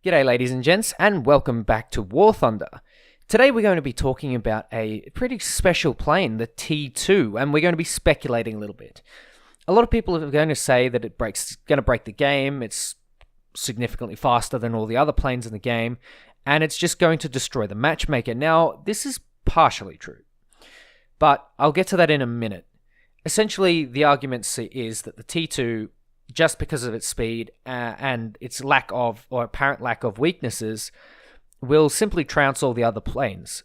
G'day ladies and gents, and welcome back to War Thunder. Today we're going to be talking about a pretty special plane, the T-2, and we're going to be speculating a little bit. A lot of people are going to say that it's going to break the game, it's significantly faster than all the other planes in the game, and it's just going to destroy the matchmaker. Now, this is partially true, but I'll get to that in a minute. Essentially, the argument is that the T-2, just because of its speed and its lack of, or apparent lack of weaknesses, will simply trounce all the other planes.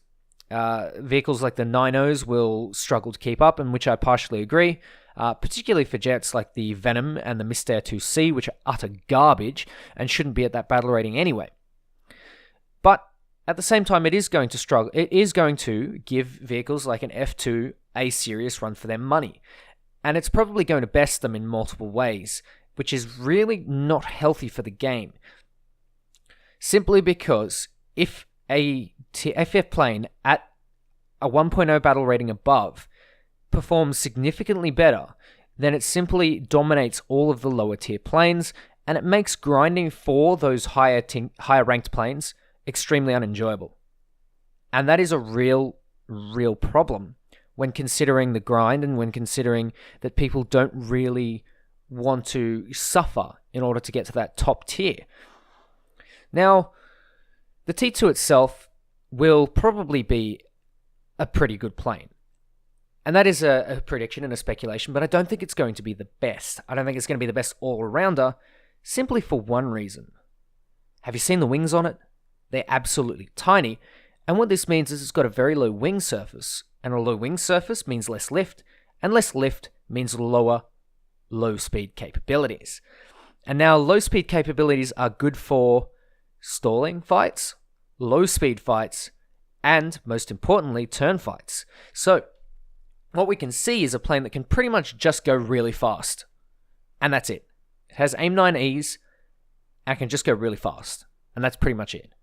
Vehicles like the 9Os will struggle to keep up, and which I partially agree, particularly for jets like the Venom and the Mystère 2C, which are utter garbage and shouldn't be at that battle rating anyway. But at the same time, it is going to struggle. It is going to give vehicles like an F2 a serious run for their money. And it's probably going to best them in multiple ways, which is really not healthy for the game. Simply because if a FF plane at a 1.0 battle rating above performs significantly better, then it simply dominates all of the lower tier planes, and it makes grinding for those higher ranked planes extremely unenjoyable. And that is a real problem when considering the grind and when considering that people don't really want to suffer in order to get to that top tier. Now, the T2 itself will probably be a pretty good plane. And that is a prediction and a speculation, but I don't think it's going to be the best. I don't think it's going to be the best all-rounder, simply for one reason. Have you seen the wings on it? They're absolutely tiny, and what this means is it's got a very low wing surface, and a low wing surface means less lift, and less lift means lower low-speed capabilities. And now, low-speed capabilities are good for stalling fights, low-speed fights, and, most importantly, turn fights. So, what we can see is a plane that can pretty much just go really fast. And that's it. It has AIM-9Es, and can just go really fast. And that's pretty much it.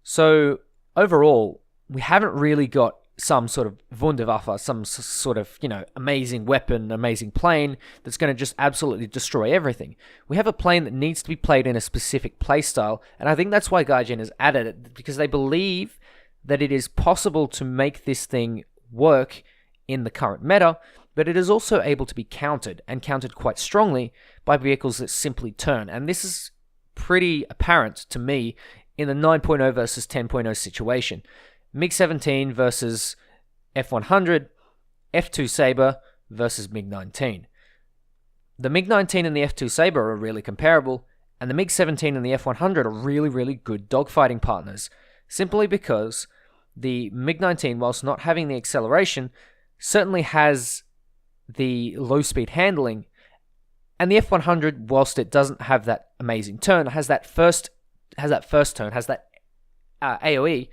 So, overall, we haven't really got some sort of Wunderwaffe, some sort of, amazing weapon, amazing plane that's going to just absolutely destroy everything. We have a plane that needs to be played in a specific playstyle, and I think that's why Gaijin has added it, because they believe that it is possible to make this thing work in the current meta, but it is also able to be countered, and countered quite strongly, by vehicles that simply turn. And this is pretty apparent to me in the 9.0 versus 10.0 situation. MiG-17 versus F-100, F-2 Sabre versus MiG-19. The MiG-19 and the F-2 Sabre are really comparable, and the MiG-17 and the F-100 are really good dogfighting partners, simply because the MiG-19, whilst not having the acceleration, certainly has the low-speed handling, and the F-100, whilst it doesn't have that amazing turn, has that first turn, has that AoE,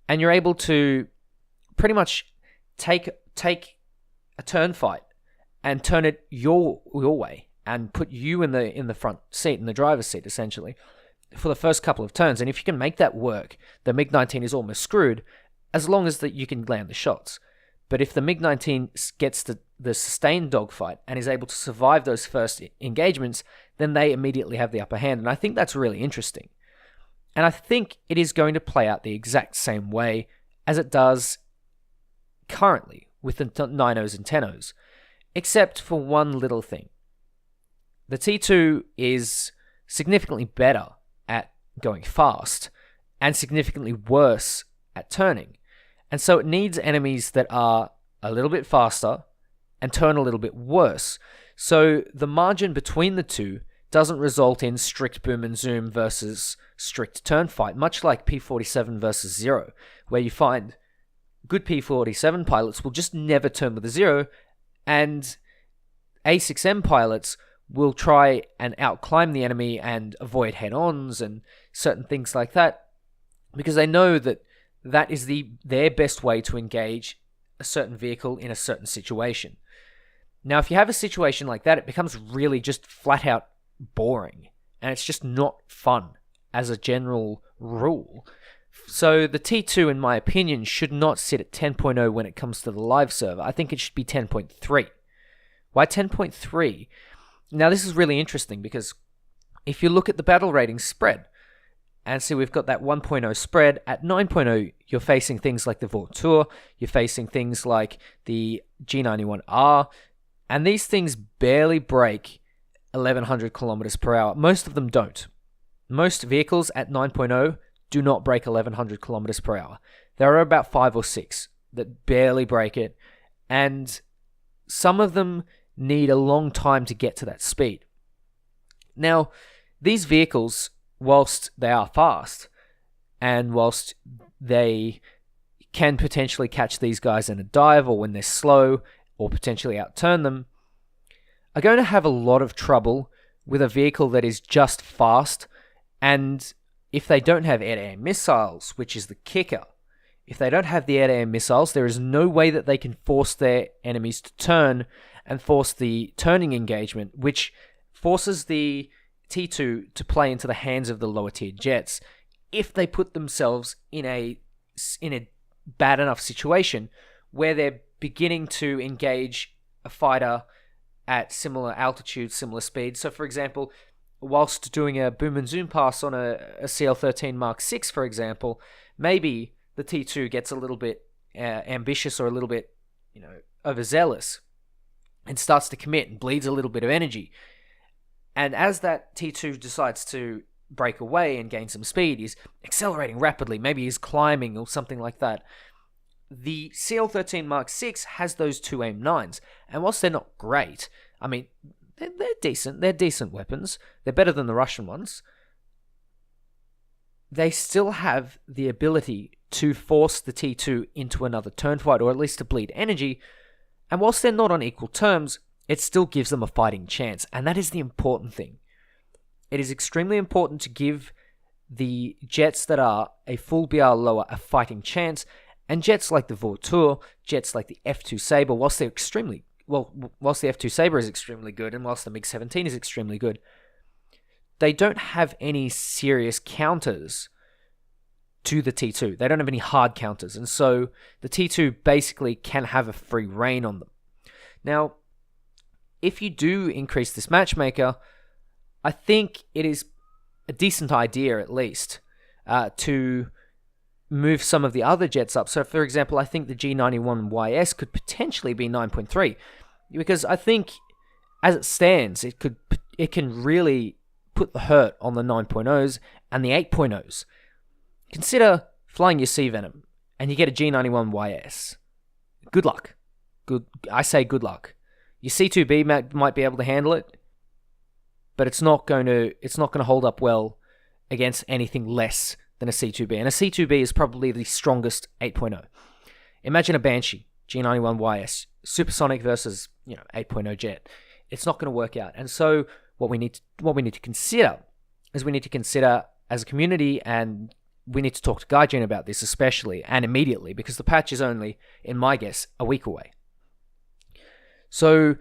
and you're able to pretty much take a turn fight and turn it your way and put you in the front seat, in the driver's seat, essentially, for the first couple of turns. And if you can make that work, the MiG-19 is almost screwed, as long as that you can land the shots. But if the MiG-19 gets the sustained dogfight and is able to survive those first engagements, then they immediately have the upper hand. And I think that's really interesting. And I think it is going to play out the exact same way as it does currently with the 9Os and 10Os, except for one little thing. The T2 is significantly better at going fast and significantly worse at turning. And so it needs enemies that are a little bit faster and turn a little bit worse. So the margin between the two doesn't result in strict boom and zoom versus strict turn fight, much like P-47 versus Zero, where you find good P-47 pilots will just never turn with a zero, and A6M pilots will try and outclimb the enemy and avoid head-ons and certain things like that, because they know that that is their best way to engage a certain vehicle in a certain situation. Now, if you have a situation like that, it becomes really just flat-out boring, and it's just not fun as a general rule. So the T2, in my opinion, should not sit at 10.0 when it comes to the live server. I think it should be 10.3. Why 10.3? Now, this is really interesting because if you look at the battle rating spread, and so we've got that 1.0 spread. At 9.0, you're facing things like the Vautour, you're facing things like the G91R, and these things barely break 1100 kilometers per hour. Most of them don't. Most vehicles at 9.0 do not break 1100 kilometers per hour. There are about 5 or 6 that barely break it, and some of them need a long time to get to that speed. Now, these vehicles, whilst they are fast, and whilst they can potentially catch these guys in a dive or when they're slow, or potentially outturn them, are going to have a lot of trouble with a vehicle that is just fast. And if they don't have air-to-air missiles, which is the kicker, if they don't have the air-to-air missiles, there is no way that they can force their enemies to turn and force the turning engagement, which forces the T2 to play into the hands of the lower tier jets if they put themselves in a bad enough situation where they're beginning to engage a fighter at similar altitude, similar speed. So, for example, whilst doing a boom and zoom pass on a CL-13 Mark 6, for example, maybe the T2 gets a little bit ambitious or a little bit, overzealous and starts to commit and bleeds a little bit of energy. And as that T2 decides to break away and gain some speed, he's accelerating rapidly, maybe he's climbing or something like that. The CL-13 Mark 6 has those 2 AIM-9s, and whilst they're not great, I mean, they're decent. They're decent weapons. They're better than the Russian ones. They still have the ability to force the T2 into another turn fight, or at least to bleed energy. And whilst they're not on equal terms, it still gives them a fighting chance. And that is the important thing. It is extremely important to give the jets that are a full BR lower a fighting chance. And jets like the Vautour, jets like the F2 Sabre, whilst the F2 Sabre is extremely good, and whilst the MiG-17 is extremely good, they don't have any serious counters to the T2. They don't have any hard counters, and so the T2 basically can have a free reign on them. Now, if you do increase this matchmaker, I think it is a decent idea, at least, to move some of the other jets up. So, for example, I think the G91YS could potentially be 9.3, because I think, as it stands, it can really put the hurt on the 9.0s and the 8.0s. Consider flying your Sea Venom, and you get a G91YS. Good luck. I say good luck. Your C2B might be able to handle it, but it's not going to hold up well against anything less than a C2B. And a C2B is probably the strongest 8.0. Imagine a Banshee, G91YS, supersonic versus 8.0 jet. It's not going to work out. And so what we need to consider is we need to consider as a community, and we need to talk to Gaijin about this especially and immediately, because the patch is only, in my guess, a week away. So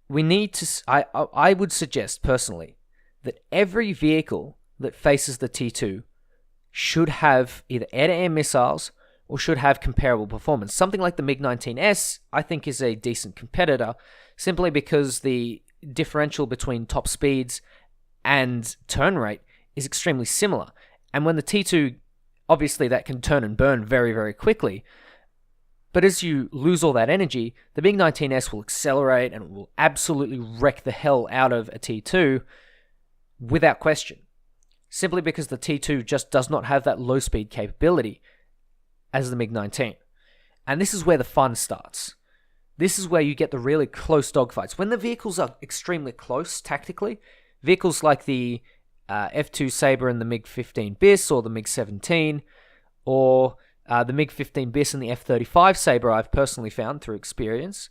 we need to. I would suggest personally that every vehicle that faces the T2 should have either air-to-air missiles or should have comparable performance. Something like the MiG-19S, I think, is a decent competitor, simply because the differential between top speeds and turn rate is extremely similar. And when the T2, obviously that can turn and burn very, very quickly, but as you lose all that energy, the MiG-19S will accelerate and will absolutely wreck the hell out of a T2 without question. Simply because the T2 just does not have that low speed capability as the MiG-19. And this is where the fun starts. This is where you get the really close dogfights. When the vehicles are extremely close tactically, vehicles like the F2 Sabre and the MiG-15 BIS, or the MiG-17, or the MiG-15 BIS and the F-35 Sabre, I've personally found through experience,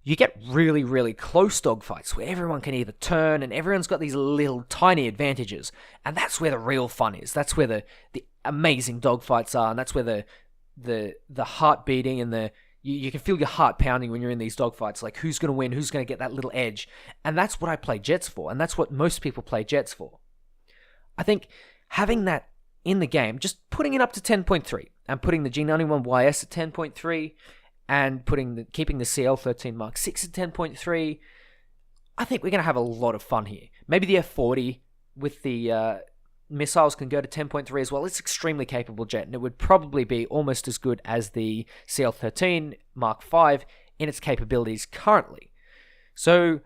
you get really, really close dogfights where everyone can either turn and everyone's got these little tiny advantages. And that's where the real fun is. That's where the amazing dogfights are, and that's where the heart beating and you can feel your heart pounding when you're in these dogfights. Like, who's going to win? Who's going to get that little edge? And that's what I play jets for, and that's what most people play jets for. I think having that in the game, just putting it up to 10.3 and putting the G91YS at 10.3 and keeping the CL-13 Mark 6 at 10.3, I think we're going to have a lot of fun here. Maybe the F-40 with the missiles can go to 10.3 as well. It's extremely capable jet, and it would probably be almost as good as the CL-13 Mark V in its capabilities currently. So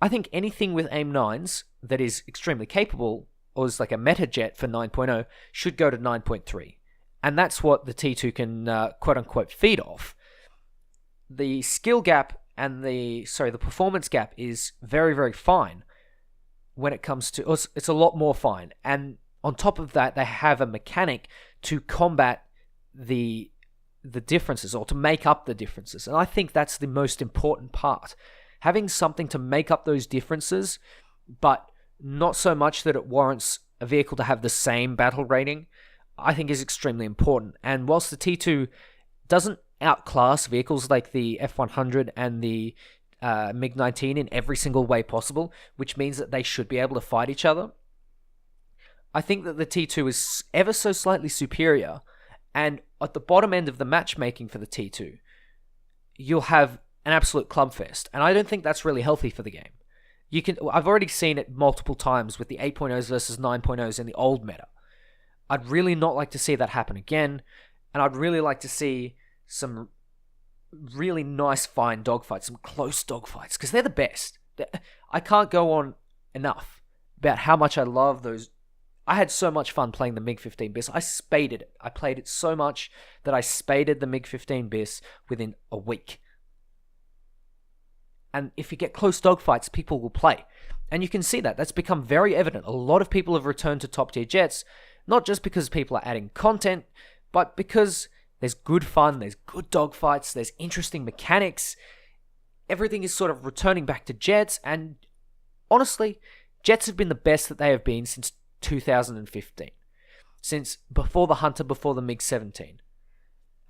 I think anything with AIM-9s that is extremely capable, or is like a meta jet for 9.0, should go to 9.3. And that's what the T2 can quote-unquote feed off. The skill gap and the performance gap is very, very fine when it comes to... It's a lot more fine. And on top of that, they have a mechanic to combat the differences, or to make up the differences. And I think that's the most important part. Having something to make up those differences, but not so much that it warrants a vehicle to have the same battle rating, I think is extremely important. And whilst the T2 doesn't outclass vehicles like the F-100 and the MiG-19 in every single way possible, which means that they should be able to fight each other, I think that the T2 is ever so slightly superior. And at the bottom end of the matchmaking for the T2, you'll have an absolute clubfest. And I don't think that's really healthy for the game. I've already seen it multiple times with the 8.0s versus 9.0s in the old meta. I'd really not like to see that happen again, and I'd really like to see some really nice, fine dogfights, some close dogfights, because they're the best. I can't go on enough about how much I love those. I had so much fun playing the MiG-15 BIS. I spaded it. I played it so much that I spaded the MiG-15 BIS within a week. And if you get close dogfights, people will play. And you can see that. That's become very evident. A lot of people have returned to top-tier jets, not just because people are adding content, but because there's good fun, there's good dogfights, there's interesting mechanics. Everything is sort of returning back to jets, and honestly, jets have been the best that they have been since 2015. Since before the Hunter, before the MiG-17.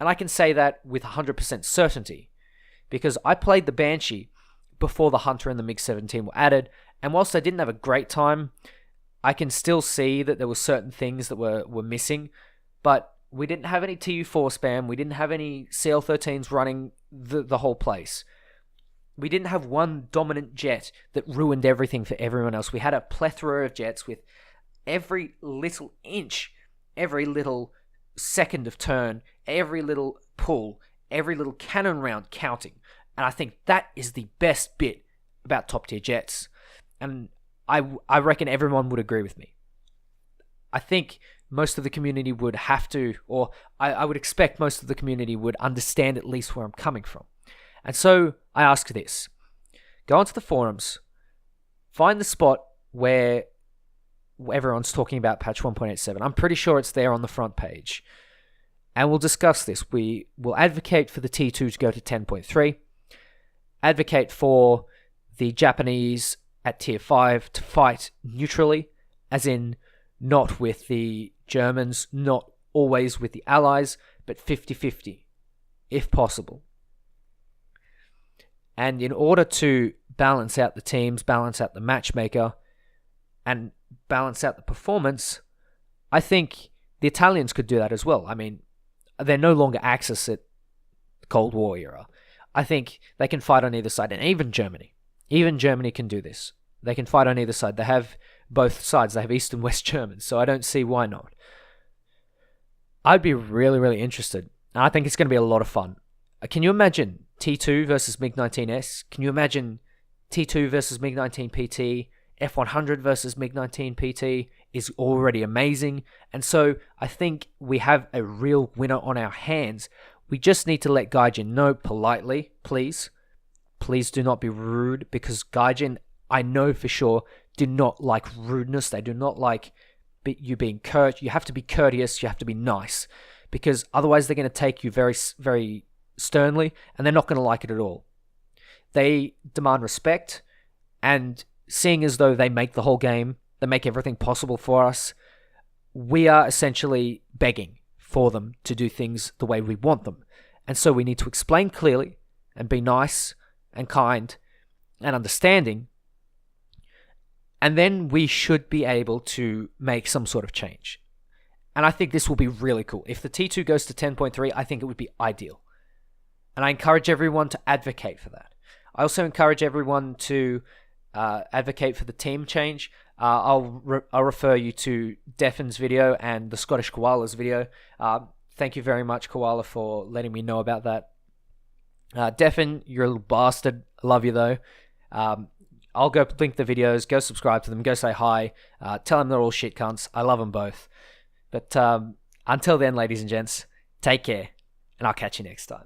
And I can say that with 100% certainty, because I played the Banshee before the Hunter and the MiG-17 were added, and whilst I didn't have a great time, I can still see that there were certain things that were missing, but we didn't have any Tu-4 spam, we didn't have any CL-13s running the whole place. We didn't have one dominant jet that ruined everything for everyone else. We had a plethora of jets with every little inch, every little second of turn, every little pull, every little cannon round counting. And I think that is the best bit about top-tier jets. And I reckon everyone would agree with me. I think most of the community would have to, or I would expect most of the community would understand at least where I'm coming from. And so I ask this. Go onto the forums, find the spot where everyone's talking about patch 1.87. I'm pretty sure it's there on the front page. And we'll discuss this. We will advocate for the T2 to go to 10.3. Advocate for the Japanese at tier 5 to fight neutrally, as in not with the Germans, not always with the Allies, but 50-50, if possible. And in order to balance out the teams, balance out the matchmaker, and balance out the performance, I think the Italians could do that as well. I mean, they're no longer Axis at Cold War era. I think they can fight on either side, and even Germany. Even Germany can do this. They can fight on either side. They have both sides. They have East and West Germans, so I don't see why not. I'd be really, really interested. And I think it's going to be a lot of fun. Can you imagine T2 versus MiG-19S? Can you imagine T2 versus MiG-19 PT? F-100 versus MiG-19 PT is already amazing. And so I think we have a real winner on our hands. We just need to let Gaijin know politely, please. Please do not be rude, because Gaijin, I know for sure, do not like rudeness. They do not like you being curt. You have to be courteous. You have to be nice, because otherwise they're going to take you very, very sternly, and they're not going to like it at all. They demand respect, and seeing as though they make the whole game, they make everything possible for us, we are essentially begging for them to do things the way we want them. And so we need to explain clearly and be nice and kind and understanding. And then we should be able to make some sort of change. And I think this will be really cool. If the T2 goes to 10.3, I think it would be ideal. And I encourage everyone to advocate for that. I also encourage everyone to advocate for the team change, I'll refer you to Defin's video and the Scottish Koala's video. Thank you very much, Koala, for letting me know about that. Defin, you're a little bastard. I love you though. I'll go link the videos, go subscribe to them, go say hi, tell them they're all shit cunts. I love them both. But until then, ladies and gents, take care, and I'll catch you next time.